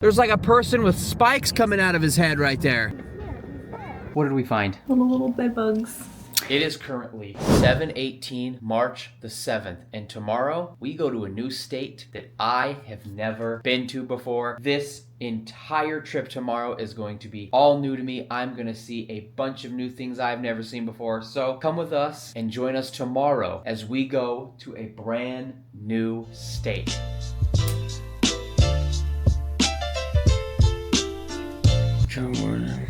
There's like a person with spikes coming out of his head right there. What did we find? Little bed bugs. It is currently 7/18, March the 7th, and tomorrow we go to a new state that I have never been to before. This entire trip tomorrow is going to be all new to me. I'm gonna see a bunch of new things I've never seen before. So come with us and join us tomorrow as we go to a brand new state. Good morning.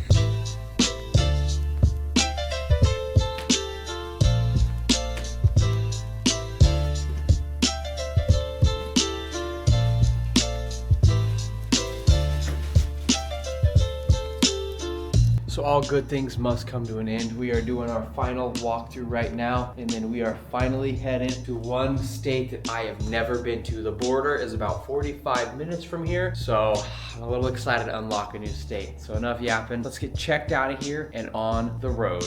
So all good things must come to an end. We are doing our final walkthrough right now, and then we are finally headed to one state that I have never been to. The border is about 45 minutes from here, so I'm a little excited to unlock a new state. So enough yapping. Let's get checked out of here and on the road.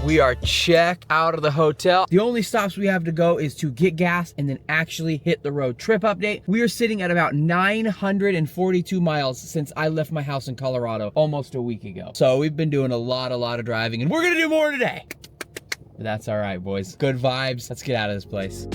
We are checked out of the hotel. The only stops we have to go is to get gas and then actually hit the road. Trip update, we are sitting at about 942 miles since I left my house in Colorado almost a week ago. So we've been doing a lot of driving, and we're gonna do more today. But that's all right, boys. Good vibes. Let's get out of this place.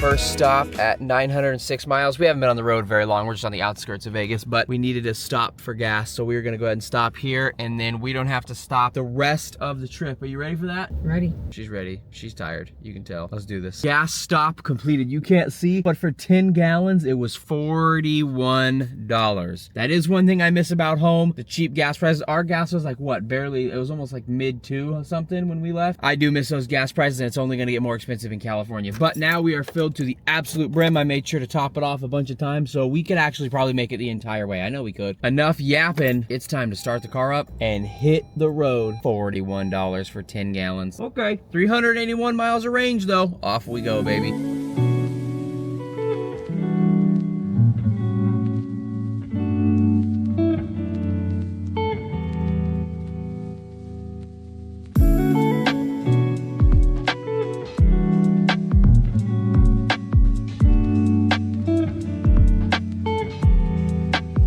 First stop at 906 miles. We haven't been on the road very long. We're just on the outskirts of Vegas, but we needed to stop for gas, so we were gonna go ahead and stop here, and then we don't have to stop the rest of the trip. Are you ready for that? Ready. She's ready. She's tired. You can tell. Let's do this. Gas stop completed. You can't see, but for 10 gallons, it was $41. That is one thing I miss about home. The cheap gas prices. Our gas was like, what, barely, it was almost like mid-2 or something when we left. I do miss those gas prices, and it's only gonna get more expensive in California. But now we are filled to the absolute brim. I made sure to top it off a bunch of times, so we could actually probably make it the entire way. I know we could. Enough yapping. It's time to start the car up and hit the road. $41 for 10 gallons. Okay, 381 miles of range though. Off we go, baby.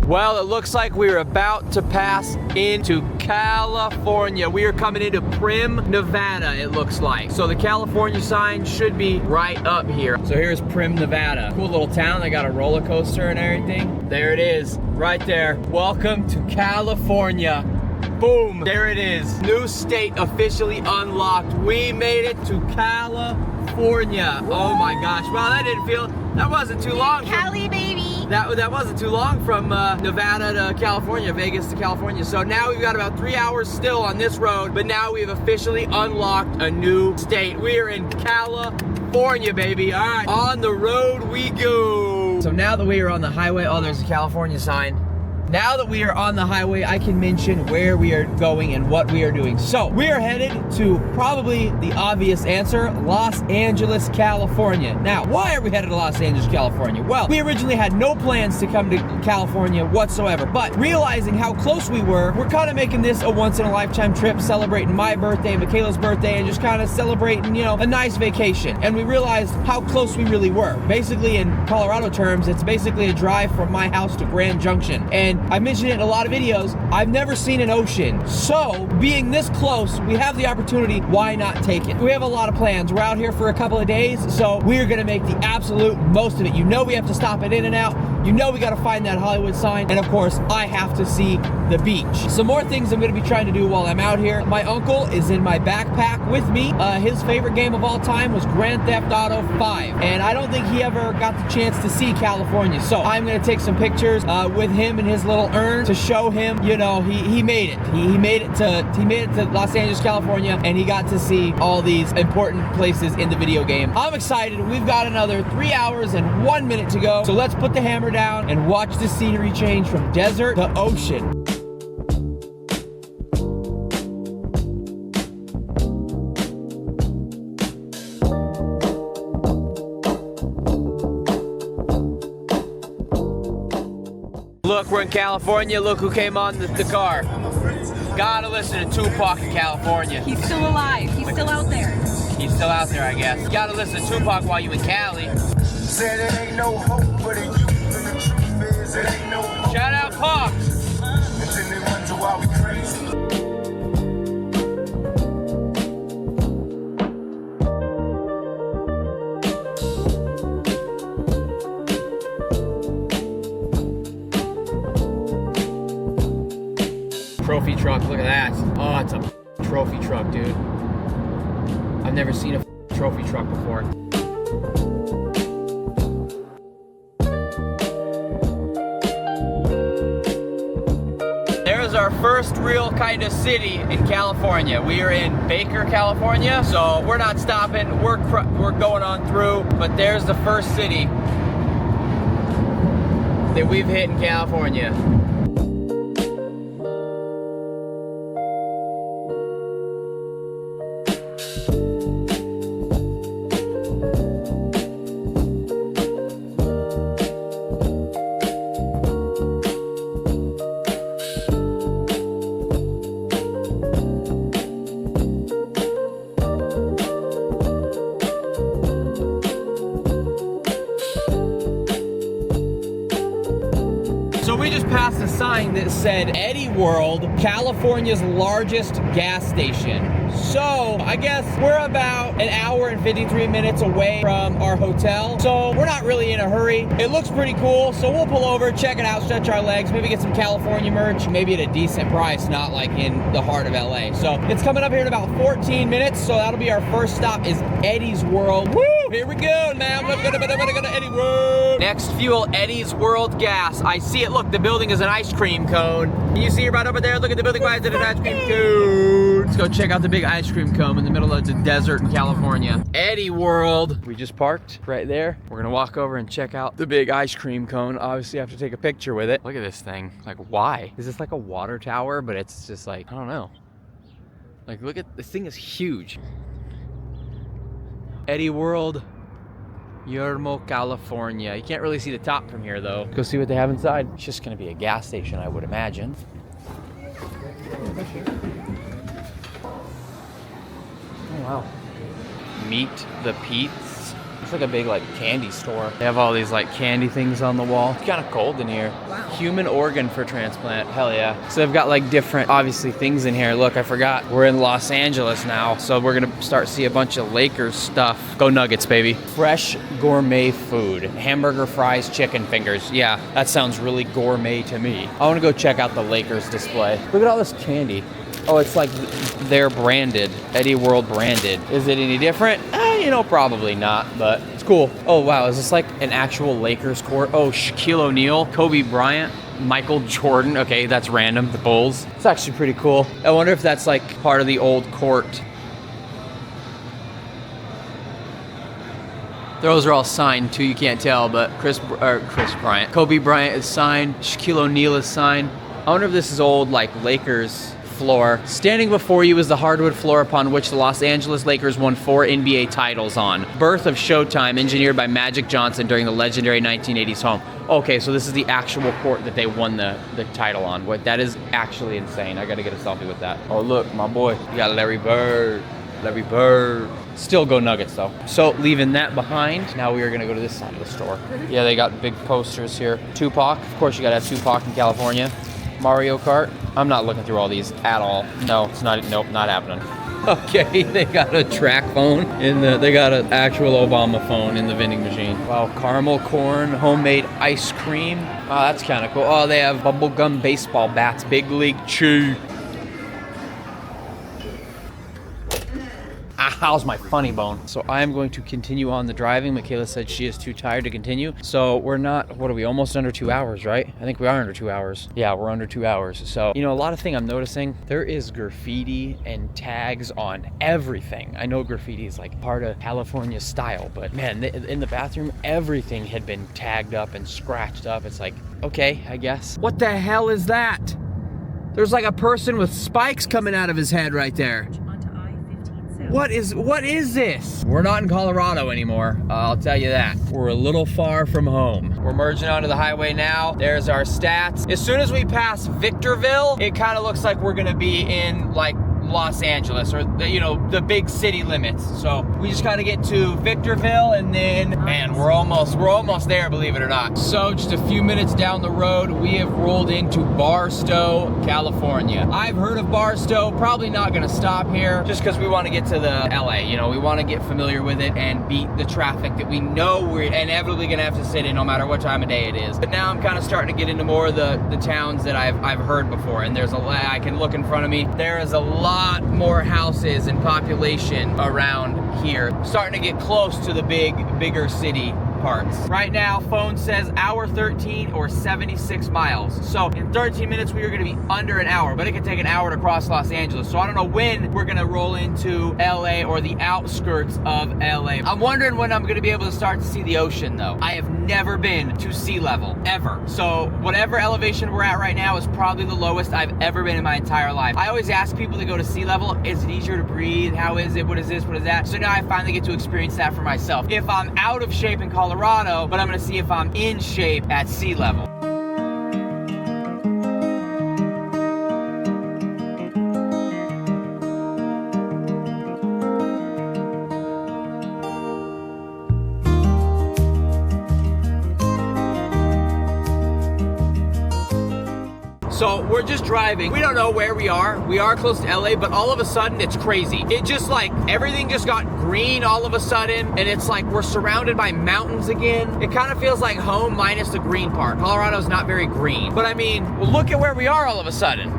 Well, it looks like we're about to pass into California. We are coming into Primm, Nevada, it looks like. So the California sign should be right up here. So here's Primm, Nevada. Cool little town. They got a roller coaster and everything. There it is, right there. Welcome to California. Boom, there it is. New state officially unlocked. We made it to California. Oh my gosh, wow, that wasn't too long. Cali, baby. That wasn't too long from Nevada to California, Vegas to California. So now we've got about 3 hours still on this road, but now we've officially unlocked a new state. We are in California, baby. All right, on the road we go. So now that we are on the highway, oh, there's a California sign. Now that we are on the highway, I can mention where we are going and what we are doing. So we are headed to probably the obvious answer, Los Angeles, California. Now, why are we headed to Los Angeles, California? Well, we originally had no plans to come to California whatsoever, but realizing how close we were, we're kind of making this a once-in-a-lifetime trip, celebrating my birthday, Michaela's birthday, and just kind of celebrating, you know, a nice vacation. And we realized how close we really were. Basically, in Colorado terms, it's basically a drive from my house to Grand Junction. And I mentioned it in a lot of videos, I've never seen an ocean. So, being this close, we have the opportunity, why not take it? We have a lot of plans. We're out here for a couple of days, so we're gonna make the absolute most of it. You know we have to stop at In-N-Out. You know we gotta find that Hollywood sign. And of course, I have to see the beach. Some more things I'm gonna be trying to do while I'm out here. My uncle is in my backpack with me. His favorite game of all time was Grand Theft Auto 5. And I don't think he ever got the chance to see California. So I'm gonna take some pictures with him and his little urn to show him, you know, he made it. He made it to Los Angeles, California, and he got to see all these important places in the video game. I'm excited. We've got another 3 hours and 1 minute to go. So let's put the hammer down and watch the scenery change from desert to ocean. Look, we're in California. Look who came on the car. Gotta listen to Tupac in California. He's still alive. He's still out there. He's still out there, I guess. Gotta listen to Tupac while you in Cali. Said it ain't no hope for the youth, and the truth is it ain't no hope. Shout out Pops. And then they wonder why we crazy. Trophy truck, look at that. Oh, it's a trophy truck, dude. I've never seen a trophy truck before. There's our first real kind of city in California. We are in Baker, California, so we're not stopping. We're going on through, but there's the first city that we've hit in California. So we just passed a sign that said Eddie World, California's largest gas station. So I guess we're about an hour and 53 minutes away from our hotel. So we're not really in a hurry. It looks pretty cool. So we'll pull over, check it out, stretch our legs, maybe get some California merch, maybe at a decent price, not like in the heart of LA. So it's coming up here in about 14 minutes. So that'll be our first stop is Eddie's World. Woo! Here we go, man. We're gonna go to Eddie World. Next fuel, Eddie's World gas. I see it. Look, the building is an ice cream cone. Can you see it right over there? Look at the building. Why is it an ice cream cone? Let's go check out the big ice cream cone in the middle of the desert in California. Eddie World. We just parked right there. We're gonna walk over and check out the big ice cream cone. Obviously, I have to take a picture with it. Look at this thing. Like, why? Is this like a water tower? But it's just like, I don't know. Like, look at this thing is huge. Eddie World, Yermo, California. You can't really see the top from here though. Go see what they have inside. It's just gonna be a gas station, I would imagine. Oh wow. Meet the Pete's. It's like a big like candy store. They have all these like candy things on the wall. It's kind of cold in here. Wow. Human organ for transplant, hell yeah. So they've got like different, obviously, things in here. Look, I forgot. We're in Los Angeles now, so we're gonna start see a bunch of Lakers stuff. Go Nuggets, baby. Fresh gourmet food. Hamburger, fries, chicken fingers. Yeah, that sounds really gourmet to me. I wanna go check out the Lakers display. Look at all this candy. Oh, it's like they're branded, Eddie World branded. Is it any different? You know, probably not, but it's cool. Oh, wow, is this like an actual Lakers court? Oh, Shaquille O'Neal, Kobe Bryant, Michael Jordan. Okay, that's random, the Bulls. It's actually pretty cool. I wonder if that's like part of the old court. Those are all signed too, you can't tell, but Chris Bryant. Kobe Bryant is signed, Shaquille O'Neal is signed. I wonder if this is old like Lakers floor. Standing before you is the hardwood floor upon which the Los Angeles Lakers won 4 NBA titles on. Birth of Showtime, engineered by Magic Johnson during the legendary 1980s home. Okay, so this is the actual court that they won the title on. What? That is actually insane. I gotta get a selfie with that. Oh look, my boy. You got Larry Bird. Larry Bird. Still go Nuggets though. So leaving that behind, now we are gonna go to this side of the store. Yeah, they got big posters here. Tupac, of course you gotta have Tupac in California. Mario Kart. I'm not looking through all these at all. No, it's not, nope, not happening. Okay, they got a track phone they got an actual Obama phone in the vending machine. Wow, caramel corn, homemade ice cream. Oh, that's kind of cool. Oh, they have bubblegum baseball bats, big league chew. Ah, how's my funny bone? So I am going to continue on the driving. Michaela said she is too tired to continue. So we're not, what are we, almost under 2 hours, right? I think we are under 2 hours. Yeah, we're under 2 hours. So, you know, a lot of thing I'm noticing, there is graffiti and tags on everything. I know graffiti is like part of California style, but man, in the bathroom, everything had been tagged up and scratched up. It's like, okay, I guess. What the hell is that? There's like a person with spikes coming out of his head right there. What is this? We're not in Colorado anymore, I'll tell you that. We're a little far from home. We're merging onto the highway now. There's our stats. As soon as we pass Victorville, it kind of looks like we're gonna be in like Los Angeles or the big city limits. So we just gotta get to Victorville and then, man, we're almost there, believe it or not. So just a few minutes down the road, we have rolled into Barstow, California. I've heard of Barstow, probably not gonna stop here just because we want to get to the LA. We want to get familiar with it and beat the traffic that we know we're inevitably gonna have to sit in no matter what time of day it is. But now I'm kind of starting to get into more of the towns that I've heard before, and there's I can look in front of me. There is a lot more houses and population around here. Starting to get close to the bigger city parts. Right now, phone says hour 13 or 76 miles. So in 13 minutes, we are gonna be under an hour, but it could take an hour to cross Los Angeles. So I don't know when we're gonna roll into LA or the outskirts of LA. I'm wondering when I'm gonna be able to start to see the ocean though. I have never been to sea level, ever. So whatever elevation we're at right now is probably the lowest I've ever been in my entire life. I always ask people to go to sea level, is it easier to breathe? How is it? What is this? What is that? So now I finally get to experience that for myself. If I'm out of shape in Colorado, but I'm gonna see if I'm in shape at sea level. So we're just driving. We don't know where we are. We are close to LA, but all of a sudden it's crazy. It just like, everything just got green all of a sudden, and it's like we're surrounded by mountains again. It kind of feels like home minus the green part. Colorado's not very green. But I mean, well, look at where we are all of a sudden.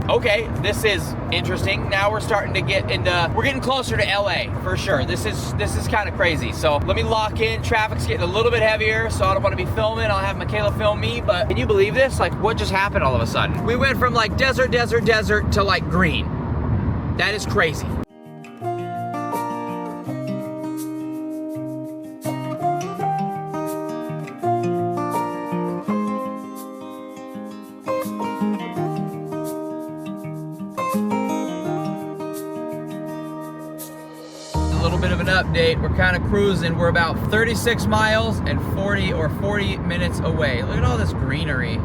Okay, this is interesting. Now we're starting to get into, we're getting closer to LA for sure. This is kind of crazy. So let me lock in. Traffic's getting a little bit heavier, so I don't want to be filming. I'll have Michaela film me, but can you believe this? Like, what just happened all of a sudden? We went from like desert to like green. That is crazy. Bit of an update. We're kind of cruising. We're about 36 miles and 40 minutes away. Look at all this greenery.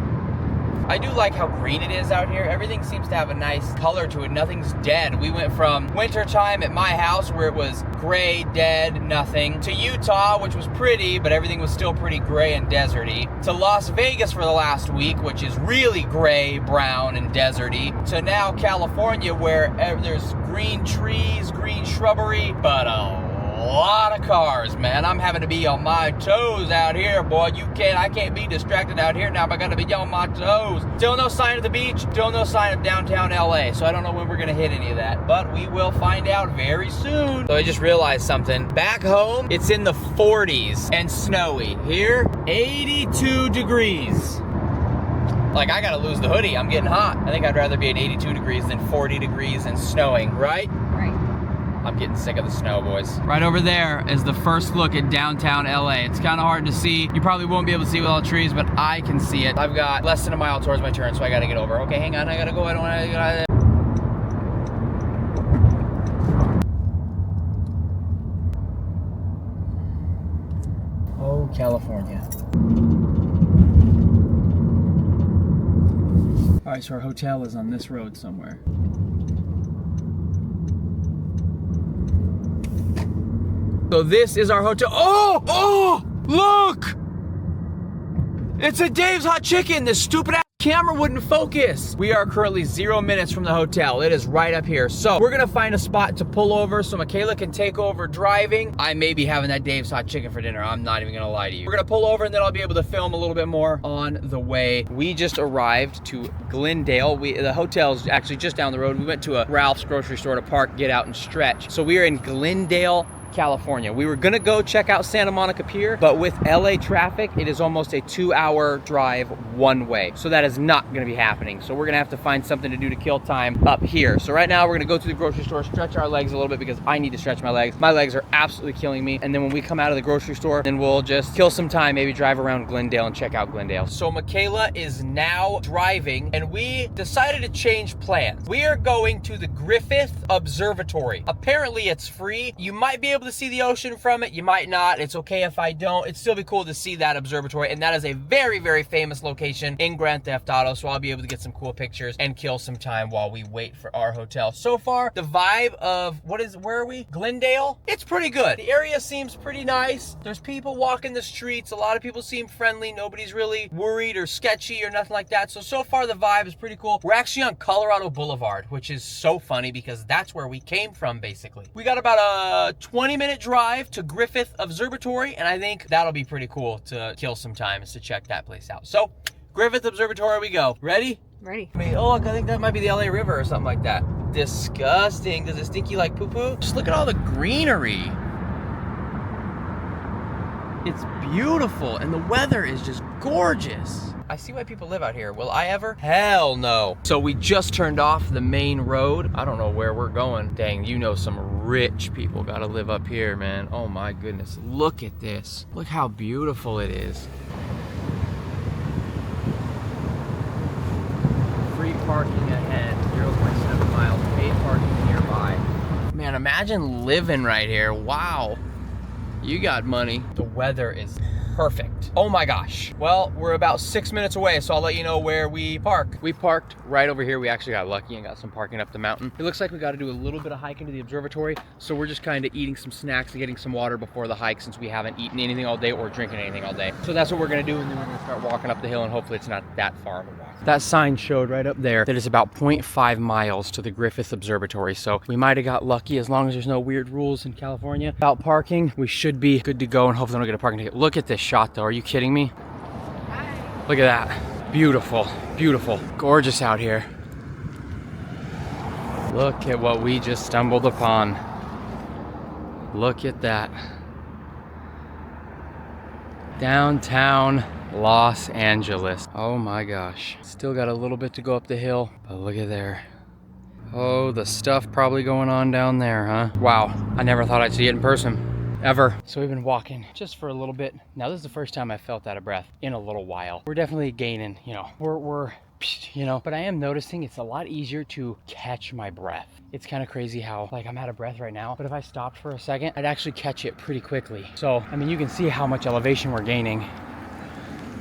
I do like how green it is out here. Everything seems to have a nice color to it. Nothing's dead. We went from winter time at my house where it was gray, dead, nothing, to Utah, which was pretty, but everything was still pretty gray and deserty, to Las Vegas for the last week, which is really gray, brown, and deserty, to now California where there's green trees, green shrubbery, but a lot of cars, man. I'm having to be on my toes out here, boy. I can't be distracted out here now, but I gotta be on my toes. Still no sign of the beach, still no sign of downtown LA, so I don't know when we're gonna hit any of that, but we will find out very soon. So I just realized something. Back home, it's in the 40s and snowy. Here, 82 degrees. Like, I gotta lose the hoodie. I'm getting hot. I think I'd rather be at 82 degrees than 40 degrees and snowing, right? Right. I'm getting sick of the snow, boys. Right over there is the first look at downtown LA. It's kind of hard to see. You probably won't be able to see with all the trees, but I can see it. I've got less than a mile towards my turn, so I gotta get over. Okay, hang on, I gotta go. I don't wanna... Oh, California. All right, so our hotel is on this road somewhere. So this is our hotel. Oh, look! It's a Dave's Hot Chicken, this stupid ass Camera wouldn't focus. We are currently 0 minutes from the hotel. It is right up here. So we're gonna find a spot to pull over so Michaela can take over driving. I may be having that Dave's Hot Chicken for dinner. I'm not even gonna lie to you. We're gonna pull over and then I'll be able to film a little bit more on the way. We just arrived to Glendale. The hotel's actually just down the road. We went to a Ralph's grocery store to park, get out and stretch. So we are in Glendale, California. We were gonna go check out Santa Monica Pier, but with LA traffic, it is almost a 2-hour drive one way. So that is not gonna be happening. So we're gonna have to find something to do to kill time up here. So right now we're gonna go to the grocery store, stretch our legs a little bit because I need to stretch my legs. My legs are absolutely killing me. And then when we come out of the grocery store, then we'll just kill some time, maybe drive around Glendale and check out Glendale. So Michaela is now driving and we decided to change plans. We are going to the Griffith Observatory. Apparently it's free. You might be able to see the ocean from it. You might not. It's okay if I don't. It'd still be cool to see that observatory. And that is a very, very famous location in Grand Theft Auto. So I'll be able to get some cool pictures and kill some time while we wait for our hotel. So far, the vibe of, where are we? Glendale? It's pretty good. The area seems pretty nice. There's people walking the streets. A lot of people seem friendly. Nobody's really worried or sketchy or nothing like that. So far the vibe is pretty cool. We're actually on Colorado Boulevard, which is so funny because that's where we came from, basically. We got about a 20-minute drive to Griffith Observatory, and I think that'll be pretty cool to kill some time is to check that place out. So, Griffith Observatory we go. Ready? Ready. I mean, oh, I think that might be the LA River or something like that. Disgusting. Does it stinky like poo-poo? Just look at all the greenery. It's beautiful, and the weather is just gorgeous. I see why people live out here. Will I ever? Hell no. So we just turned off the main road. I don't know where we're going. Dang, you know some rich people gotta live up here, man. Oh my goodness. Look at this. Look how beautiful it is. Free parking ahead, 0.7 miles, paid parking nearby. Man, imagine living right here. Wow. You got money. The weather is perfect. Oh my gosh. Well, we're about 6 minutes away, so I'll let you know where we park. We parked right over here. We actually got lucky and got some parking up the mountain. It looks like we got to do a little bit of hiking to the observatory, so we're just kind of eating some snacks and getting some water before the hike since we haven't eaten anything all day or drinking anything all day. So that's what we're gonna do, and then we're gonna start walking up the hill, and hopefully it's not that far of a walk. That sign showed right up there that it's about 0.5 miles to the Griffith Observatory, so we might have got lucky. As long as there's no weird rules in California about parking, we should be good to go, and hopefully I don't get a parking ticket. Look at this shot though. Are you kidding me? Hi. Look at that. Beautiful, beautiful. Gorgeous out here. Look at what we just stumbled upon. Look at that. Downtown Los Angeles. Oh my gosh. Still got a little bit to go up the hill, but look at there. Oh, the stuff probably going on down there, huh? Wow, I never thought I'd see it in person, ever. So we've been walking just for a little bit. Now this is the first time I felt out of breath in a little while. We're definitely gaining, you know, but I am noticing it's a lot easier to catch my breath. It's kind of crazy how, like, I'm out of breath right now, but if I stopped for a second, I'd actually catch it pretty quickly. So, I mean, you can see how much elevation we're gaining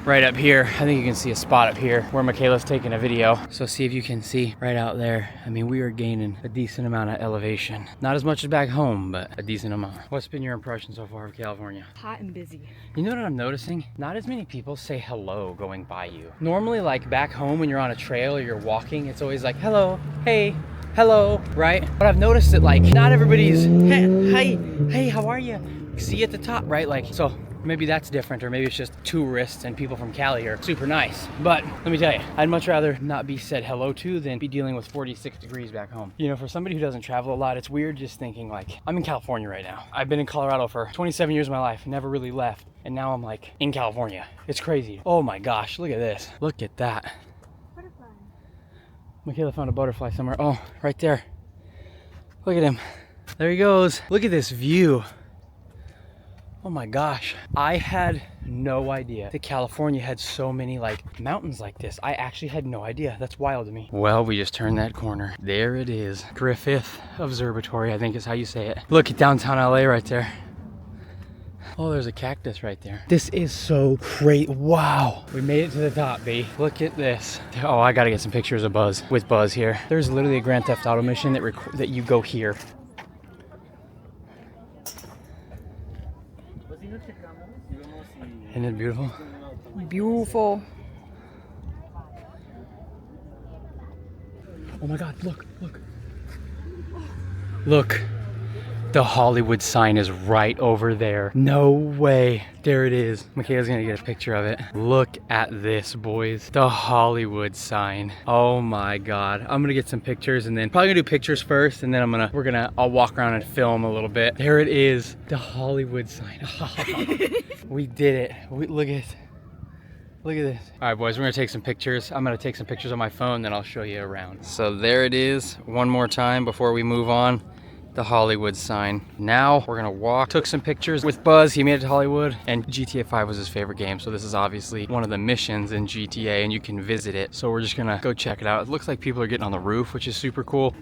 right up here. I think you can see a spot up here where Michaela's taking a video. So see if you can see right out there. I mean, we are gaining a decent amount of elevation. Not as much as back home, but a decent amount. What's been your impression so far of California? Hot and busy. You know what I'm noticing? Not as many people say hello going by you. Normally, like back home when you're on a trail or you're walking, it's always like, hello, hey, hello, right? But I've noticed that, like, not everybody's, hey, how are you? See at the top, right? Like, so maybe that's different, or maybe it's just tourists and people from Cali are super nice. But let me tell you, I'd much rather not be said hello to than be dealing with 46 degrees back home. You know, for somebody who doesn't travel a lot, it's weird just thinking, like, I'm in California right now. I've been in Colorado for 27 years of my life, never really left. And now I'm like in California. It's crazy. Oh my gosh, look at this. Look at that. Butterfly. Michaela found a butterfly somewhere. Oh, right there. Look at him. There he goes. Look at this view. Oh my gosh. I had no idea that California had so many like mountains like this. I actually had no idea. That's wild to me. Well, we just turned that corner. There it is. Griffith Observatory, I think is how you say it. Look at downtown LA right there. Oh, there's a cactus right there. This is so great. Wow. We made it to the top, B. Look at this. Oh, I gotta get some pictures of Buzz here. There's literally a Grand Theft Auto mission that you go here. Isn't it beautiful? Beautiful. Oh my God, look, look. Look, the Hollywood sign is right over there. No way. There it is. Michaela's gonna get a picture of it. Look at this, boys. The Hollywood sign. Oh my God. I'm gonna get some pictures and then probably gonna do pictures first and then I'll walk around and film a little bit. There it is, the Hollywood sign. We did it. Look at this. All right, boys, we're gonna take some pictures. I'm gonna take some pictures on my phone, then I'll show you around. So there it is, one more time before we move on. The Hollywood sign. Now we're gonna walk. Took some pictures with Buzz. He made it to Hollywood, and GTA 5 was his favorite game. So this is obviously one of the missions in GTA, and you can visit it. So we're just gonna go check it out. It looks like people are getting on the roof, which is super cool.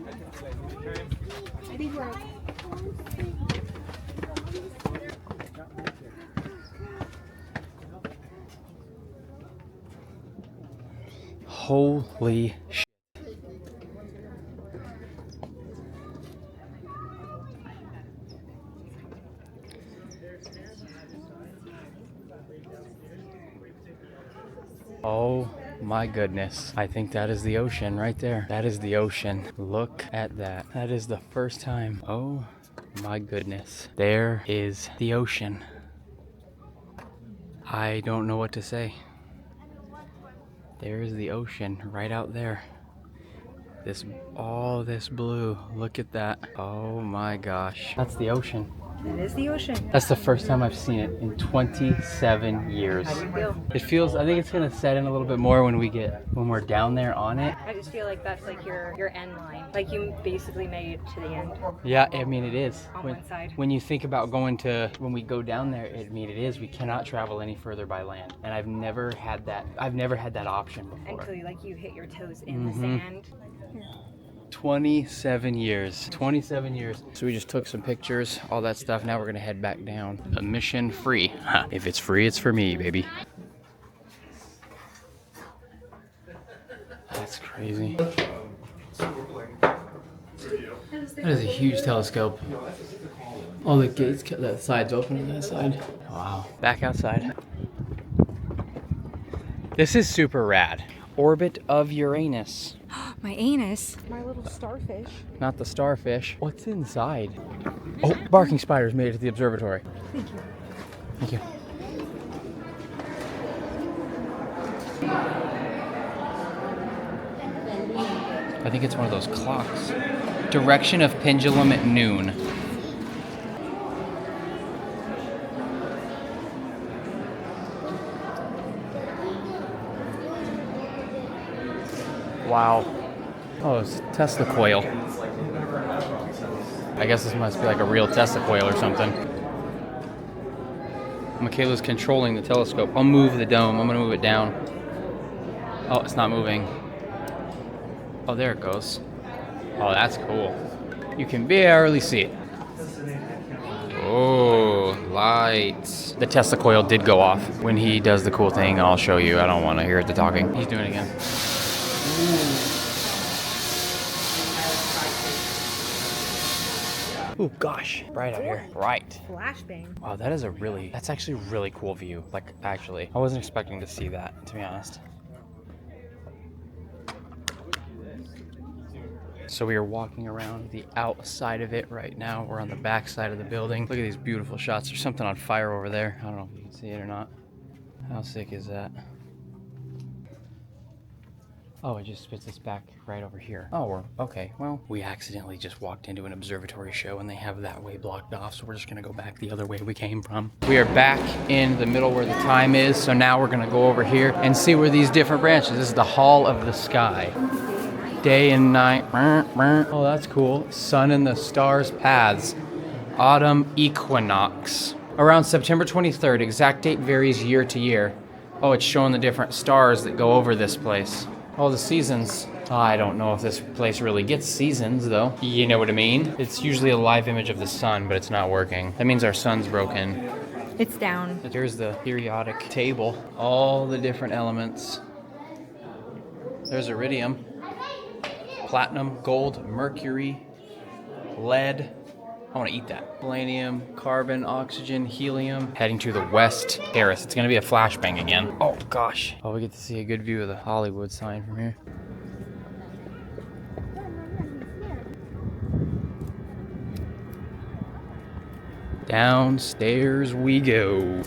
Holy shit. Oh my goodness. I think that is the ocean right there. That is the ocean. Look at that. That is the first time. Oh my goodness. There is the ocean. I don't know what to say. There's the ocean right out there. All this blue. Look at that. Oh my gosh. That's the ocean. It is the ocean. That's the first time I've seen it in 27 years. How do you feel? It feels, I think it's gonna set in a little bit more when we're down there on it. I just feel like that's like your end line. Like you basically made it to the end. Yeah, I mean it is. On one side. When you think about when we go down there, I mean it is. We cannot travel any further by land. And I've never had that option before. Until you hit your toes in the sand. 27 years. 27 years. So we just took some pictures, all that stuff. Now we're gonna head back down. Admission free. If it's free, it's for me, baby. That's crazy. That is a huge telescope. All the gates, that side's open on that side. Wow. Back outside. This is super rad. Orbit of Uranus. My anus. My little starfish. Not the starfish. What's inside? Oh, barking spiders made it to the observatory. Thank you. Thank you. I think it's one of those clocks. Direction of pendulum at noon. Wow. Oh, it's a Tesla coil. I guess this must be like a real Tesla coil or something. Michaela's controlling the telescope. I'll move the dome. I'm gonna move it down. Oh, it's not moving. Oh, there it goes. Oh, that's cool. You can barely see it. Oh, lights. The Tesla coil did go off. When he does the cool thing, I'll show you. I don't want to hear the talking. He's doing it again. Oh gosh, bright out here. Right. Flashbang. Wow, that's actually a really cool view. Like, actually, I wasn't expecting to see that, to be honest. So we are walking around the outside of it right now. We're on the back side of the building. Look at these beautiful shots. There's something on fire over there. I don't know if you can see it or not. How sick is that? Oh, it just spits us back right over here. Oh, we're okay. Well, we accidentally just walked into an observatory show and they have that way blocked off, so we're just gonna go back the other way we came from. We are back in the middle where the time is, so now we're gonna go over here and see where these different branches. This is the Hall of the Sky. Day and night. Oh, that's cool. Sun and the stars paths. Autumn equinox. Around September 23rd. Exact date varies year to year. Oh, it's showing the different stars that go over this place. Oh, the seasons. I don't know if this place really gets seasons, though. You know what I mean? It's usually a live image of the sun, but it's not working. That means our sun's broken. It's down. Here's the periodic table. All the different elements. There's iridium, platinum, gold, mercury, lead. I want to eat that. Palladium, carbon, oxygen, helium. Heading to the West Terrace. It's going to be a flashbang again. Oh, gosh. Oh, we get to see a good view of the Hollywood sign from here. Downstairs we go.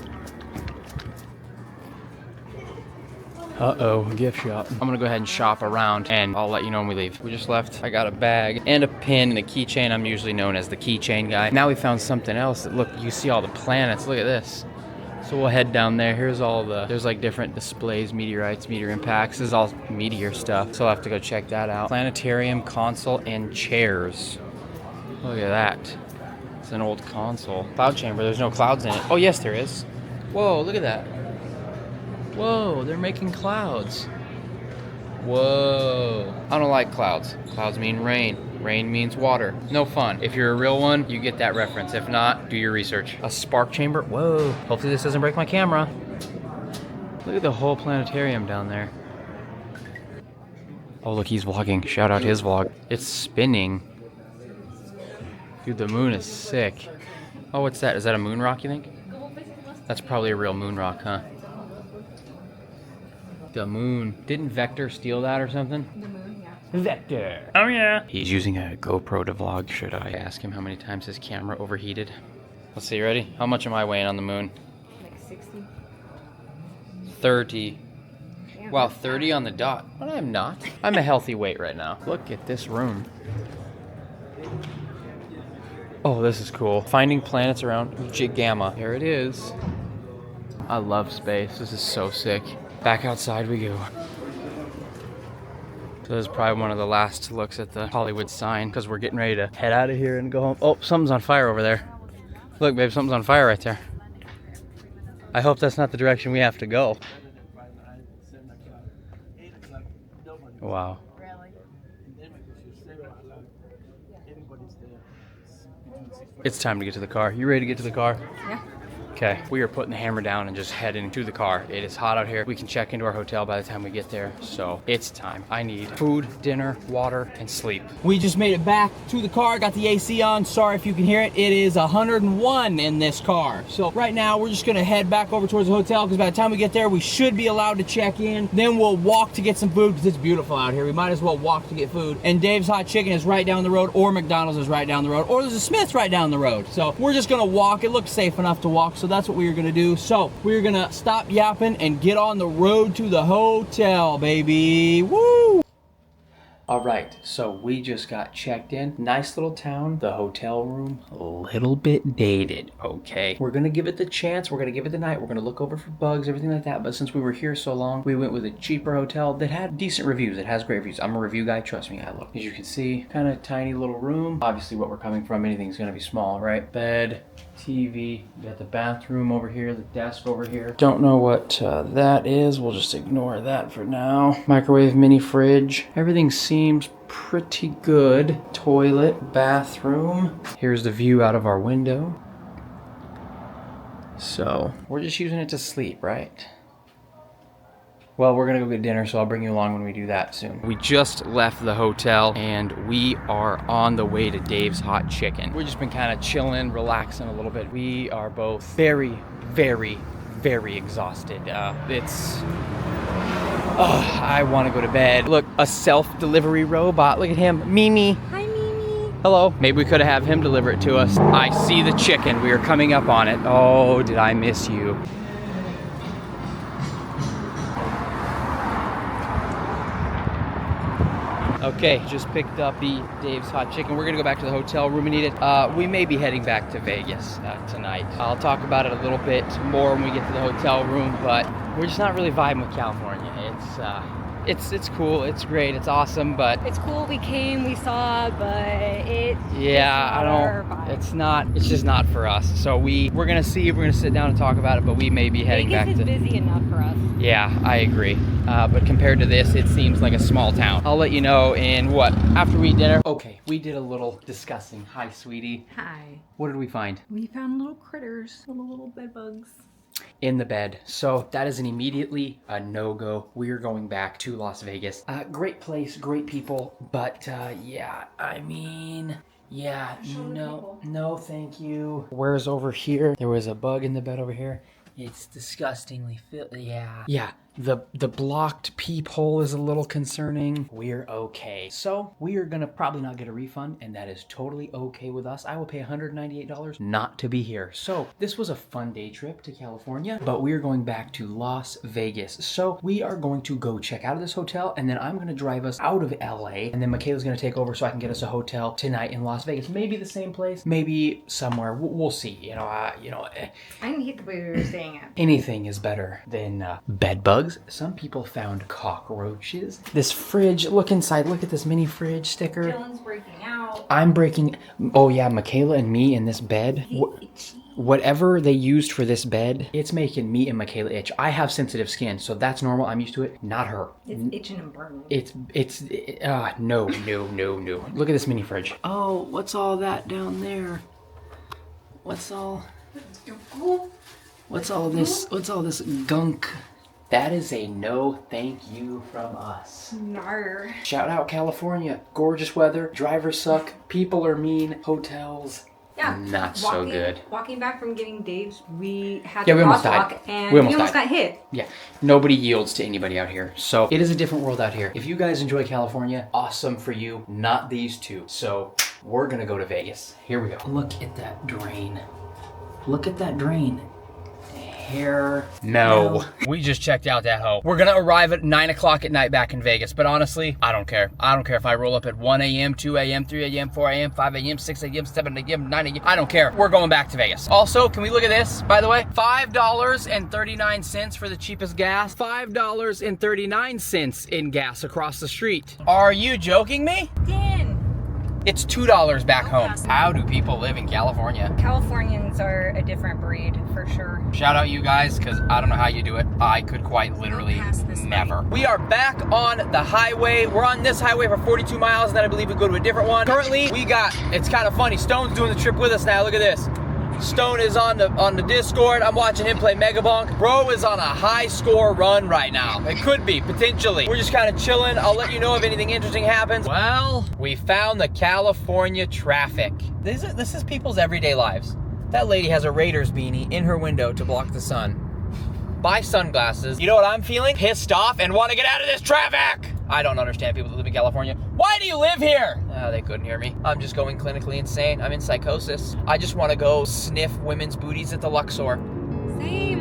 Uh-oh, gift shop. I'm gonna go ahead and shop around and I'll let you know when we leave. We just left. I got a bag and a pin and a keychain. I'm usually known as the keychain guy. Now we found something else. Look, you see all the planets. Look at this. So we'll head down there. Here's all there's like different displays, meteorites, meteor impacts. This is all meteor stuff. So I'll have to go check that out. Planetarium, console, and chairs. Look at that. It's an old console. Cloud chamber, there's no clouds in it. Oh yes, there is. Whoa, look at that. Whoa, they're making clouds. Whoa. I don't like clouds. Clouds mean rain. Rain means water. No fun. If you're a real one, you get that reference. If not, do your research. A spark chamber? Whoa. Hopefully this doesn't break my camera. Look at the whole planetarium down there. Oh, look, he's vlogging. Shout out his vlog. It's spinning. Dude, the moon is sick. Oh, what's that? Is that a moon rock, you think? That's probably a real moon rock, huh? The moon. Didn't Vector steal that or something? The moon, yeah. Vector. Oh, yeah. He's using a GoPro to vlog. Should I ask him how many times his camera overheated? Let's see, ready? How much am I weighing on the moon? Like 60. 30. Yeah, wow, 30 on the dot. But I'm not. I'm a healthy weight right now. Look at this room. Oh, this is cool. Finding planets around Gamma. There it is. I love space. This is so sick. Back outside we go. So this is probably one of the last looks at the Hollywood sign because we're getting ready to head out of here and go home. Oh, something's on fire over there. Look, babe, something's on fire right there. I hope that's not the direction we have to go. Wow. It's time to get to the car. You ready to get to the car? Yeah. Okay, we are putting the hammer down and just heading to the car. It is hot out here. We can check into our hotel by the time we get there. So it's time. I need food, dinner, water, and sleep. We just made it back to the car. Got the AC on. Sorry if you can hear it. It is 101 in this car. So right now we're just gonna head back over towards the hotel because by the time we get there, we should be allowed to check in. Then we'll walk to get some food because it's beautiful out here. We might as well walk to get food. And Dave's Hot Chicken is right down the road, or McDonald's is right down the road, or there's a Smith's right down the road. So we're just gonna walk. It looks safe enough to walk. So that's what we are gonna do. So we're gonna stop yapping and get on the road to the hotel, baby. Woo! All right, so we just got checked in. Nice little town. The hotel room, a little bit dated, okay? We're gonna give it the chance. We're gonna give it the night. We're gonna look over for bugs, everything like that. But since we were here so long, we went with a cheaper hotel that had decent reviews. It has great reviews. I'm a review guy, trust me, I look. As you can see, kind of tiny little room. Obviously what we're coming from, anything's gonna be small, right? Bed, TV, you got the bathroom over here, the desk over here. Don't know what that is. We'll just ignore that for now. Microwave, mini fridge. Everything seems pretty good. Toilet, bathroom. Here's the view out of our window. So we're just using it to sleep, right? Well, we're gonna go get dinner, so I'll bring you along when we do that soon. We just left the hotel and we are on the way to Dave's Hot Chicken. We've just been kind of chilling, relaxing a little bit. We are both very, very, very exhausted. I want to go to bed. Look, a self-delivery robot. Look at him, Mimi. Hi, Mimi. Hello. Maybe we could have him deliver it to us. I see the chicken. We are coming up on it. Oh, did I miss you? Okay, just picked up the Dave's Hot Chicken. We're gonna go back to the hotel room and eat it. We may be heading back to Vegas tonight. I'll talk about it a little bit more when we get to the hotel room, but we're just not really vibing with California. It's cool, it's great, it's awesome, but It's cool. We came, we saw, but it's just not for us. So we're gonna sit down and talk about it, but we may be heading back to Vegas is busy enough for us. Yeah, I agree. But compared to this, it seems like a small town. I'll let you know in after we eat dinner. Okay, we did a little discussing. Hi, sweetie. Hi. What did we find? We found little critters, little bed bugs. In the bed. So that is immediately a no-go. We are going back to Las Vegas. Great place, great people, but yeah, I mean, yeah, no, thank you. Where's over here? There was a bug in the bed over here. It's disgustingly filthy. Yeah, The blocked peephole is a little concerning. We're okay. So we are gonna probably not get a refund, and that is totally okay with us. I will pay $198 not to be here. So this was a fun day trip to California, but we are going back to Las Vegas. So we are going to go check out of this hotel, and then I'm gonna drive us out of LA, and then Michaela's gonna take over so I can get us a hotel tonight in Las Vegas. Maybe the same place, maybe somewhere. We'll see. You know, I didn't hate the way we were staying at. anything is better than bed bugs. Some people found cockroaches. This fridge, look inside, look at this mini fridge sticker. Dylan's breaking out. I'm breaking, oh yeah, Michaela and me in this bed. Whatever they used for this bed, it's making me and Michaela itch. I have sensitive skin, so that's normal. I'm used to it. Not her. It's itching and burning. No. Look at this mini fridge. Oh, what's all that down there? What's all this gunk? That is a no thank you from us. Nar. Shout out California. Gorgeous weather, drivers suck, people are mean, hotels not so good. Walking back from getting Dave's, we had we to almost crosswalk died. and We we almost almost died. got hit. Yeah, nobody yields to anybody out here. So it is a different world out here. If you guys enjoy California, awesome for you, not these two. So we're gonna go to Vegas. Here we go. Look at that drain. Look at that drain. Hair. No. We just checked out that hoe. We're gonna arrive at 9 o'clock at night back in Vegas, but honestly, I don't care. I don't care if I roll up at 1 a.m., 2 a.m., 3 a.m., 4 a.m., 5 a.m., 6 a.m., 7 a.m., 9 a.m. I don't care. We're going back to Vegas. Also, can we look at this, by the way? $5.39 for the cheapest gas. $5.39 in gas across the street. Are you joking me? Dan. It's $2 back home. How do people live in California? Californians are a different breed, for sure. Shout out you guys, because I don't know how you do it. I could quite literally never. We are back on the highway. We're on this highway for 42 miles, and then I believe we go to a different one. Currently, it's kind of funny. Stone's doing the trip with us now. Look at this. Stone is on the Discord. I'm watching him play Mega Bonk. Bro is on a high score run right now. It could be, potentially. We're just kind of chilling. I'll let you know if anything interesting happens. Well, we found the California traffic. This is people's everyday lives. That lady has a Raiders beanie in her window to block the sun. Buy sunglasses. You know what I'm feeling? Pissed off and want to get out of this traffic. I don't understand people that live in California. Why do you live here? Oh, they couldn't hear me. I'm just going clinically insane. I'm in psychosis. I just want to go sniff women's booties at the Luxor. Same.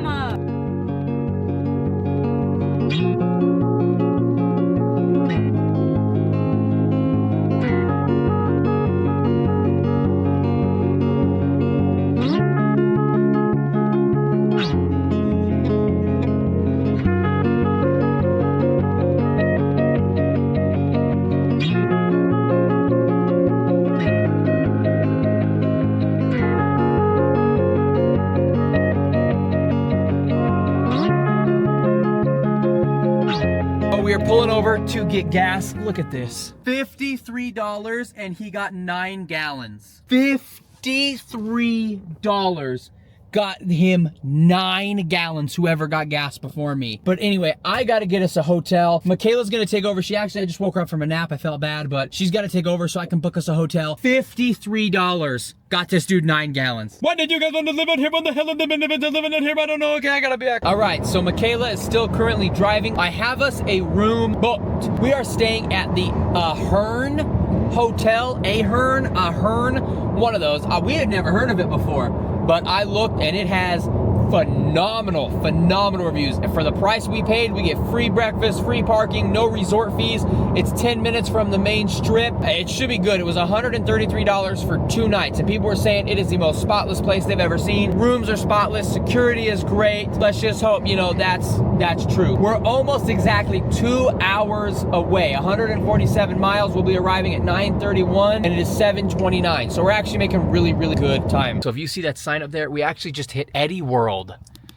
We are pulling over to get gas. Look at this. $53 and he got 9 gallons. $53 got him 9 gallons, whoever got gas before me. But anyway, I gotta get us a hotel. Michaela's gonna take over. I just woke her up from a nap. I felt bad, but she's gotta take over so I can book us a hotel. $53 got this dude 9 gallons. Why did you guys want to live out here? What the hell have they been living out here? I don't know. Okay, I gotta be back. All right, so Michaela is still currently driving. I have us a room booked. We are staying at the Ahern Hotel. Ahern, one of those. We had never heard of it before, but I looked and it has phenomenal reviews. And for the price we paid, we get free breakfast, free parking, no resort fees. It's 10 minutes from the main strip. It should be good. It was $133 for 2 nights, and people were saying it is the most spotless place they've ever seen. Rooms are spotless, security is great. Let's just hope, that's true. We're almost exactly 2 hours away, 147 miles. We'll be arriving at 9:31, and it is 7:29. So we're actually making really good time. So if you see that sign up there, we actually just hit Eddie World.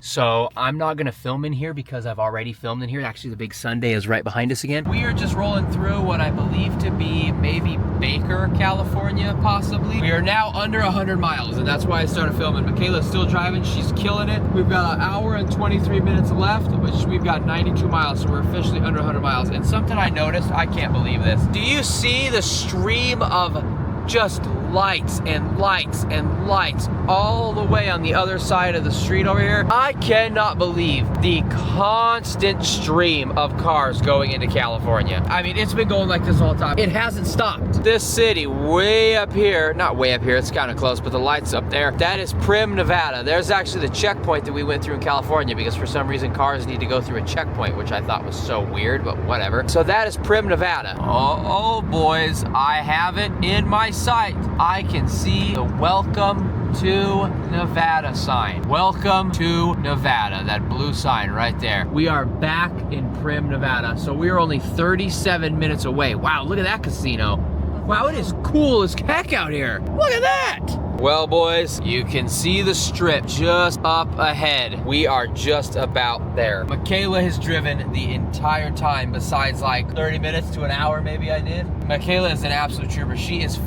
So I'm not gonna film in here because I've already filmed in here. Actually, the big Sunday is right behind us again. We are just rolling through what I believe to be maybe Baker, California, possibly. We are now under 100 miles, and that's why I started filming. Michaela's still driving, she's killing it. We've got 1 hour and 23 minutes left, which we've got 92 miles, so we're officially under 100 miles. And something I noticed, I can't believe this. Do you see the stream of just lights and lights and lights all the way on the other side of the street over here. I cannot believe the constant stream of cars going into California. I mean, it's been going like this all the time. It hasn't stopped. This city way up here, not way up here, it's kind of close, but the lights up there, that is Prim, Nevada. There's actually the checkpoint that we went through in California because for some reason cars need to go through a checkpoint, which I thought was so weird, but whatever. So that is Prim, Nevada. Oh boys, I have it in my sight. I can see the welcome to Nevada sign. Welcome to Nevada, that blue sign right there. We are back in Prim, Nevada. So we are only 37 minutes away. Wow, look at that casino. Wow, it is cool as heck out here. Look at that. Well, boys, you can see the strip just up ahead. We are just about there. Michaela has driven the entire time besides like 30 minutes to an hour maybe I did. Michaela is an absolute trooper. She is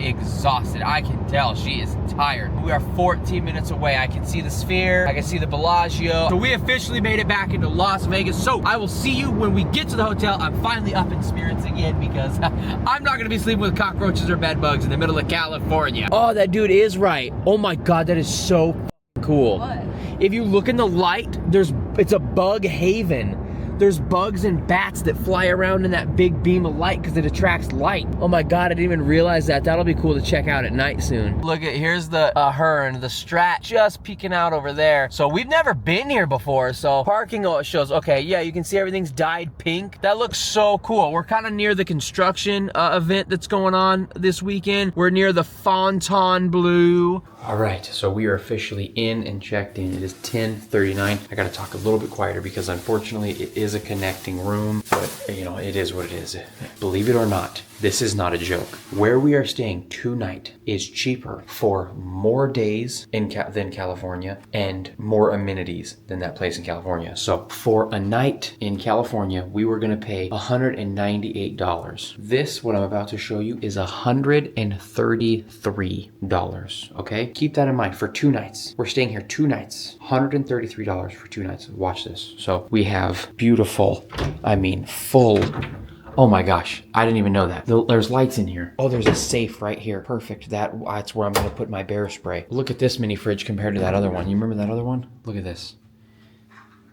exhausted. I can tell she is tired. We are 14 minutes away. I can see the Sphere. I can see the Bellagio. So we officially made it back into Las Vegas. So I will see you when we get to the hotel. I'm finally up in spirits again because I'm not gonna be sleeping with cockroaches or bed bugs in the middle of California. Oh, that dude is right. Oh my God, that is so cool. What? If you look in the light, it's a bug haven. There's bugs and bats that fly around in that big beam of light because it attracts light. Oh my God, I didn't even realize that. That'll be cool to check out at night soon. Look at, here's the Hearn, the Strat just peeking out over there. So we've never been here before. So parking shows, okay, yeah, you can see everything's dyed pink. That looks so cool. We're kind of near the construction event that's going on this weekend. We're near the Fontainebleau. All right, so we are officially in and checked in. It is 10:39. I gotta talk a little bit quieter because unfortunately it is a connecting room, but you know, it is what it is. Believe it or not, this is not a joke. Where we are staying tonight is cheaper for more days than California and more amenities than that place in California. So for a night in California, we were gonna pay $198. This, what I'm about to show you, is $133, okay? Keep that in mind for 2 nights. We're staying here 2 nights, $133 for 2 nights. Watch this. So we have beautiful, I mean, full. Oh my gosh, I didn't even know that. There's lights in here. Oh, there's a safe right here. Perfect. That's where I'm gonna put my bear spray. Look at this mini fridge compared to that other one. You remember that other one? Look at this.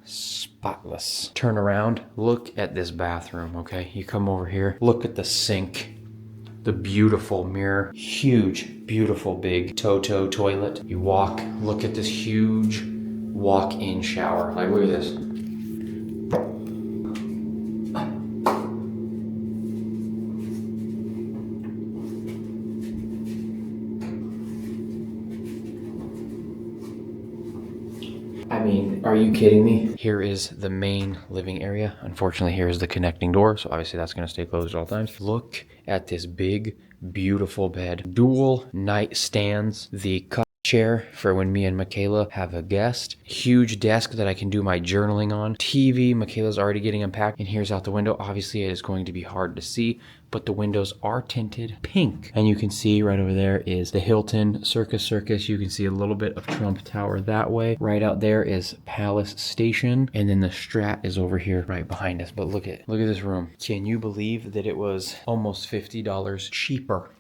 Spotless. Turn around, look at this bathroom, okay? You come over here, look at the sink. The beautiful mirror, huge, beautiful big Toto toilet. You walk, look at this huge walk-in shower. Like, look at this. I mean, are you kidding me? Here is the main living area. Unfortunately, here is the connecting door, so obviously that's gonna stay closed at all times. Look at this big, beautiful bed. Dual nightstands. The cut chair for when me and Michaela have a guest. Huge desk that I can do my journaling on. TV, Michaela's already getting unpacked. And here's out the window. Obviously, it is going to be hard to see, but the windows are tinted pink. And you can see right over there is the Hilton Circus. You can see a little bit of Trump Tower that way. Right out there is Palace Station. And then the Strat is over here right behind us. But look at this room. Can you believe that it was almost $50 cheaper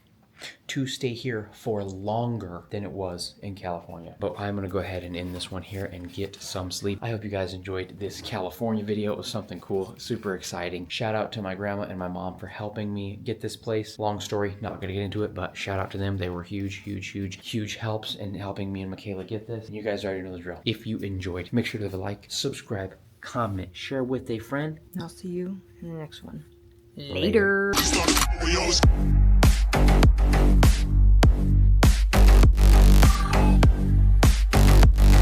to stay here for longer than it was in California? But I'm gonna go ahead and end this one here and get some sleep. I hope you guys enjoyed this California video. It was something cool, super exciting. Shout out to my grandma and my mom for helping me get this place. Long story, not gonna get into it, but shout out to them. They were huge helps in helping me and Michaela get this. And you guys already know the drill. If you enjoyed, make sure to leave a like, subscribe, comment, share with a friend. I'll see you in the next one. Later.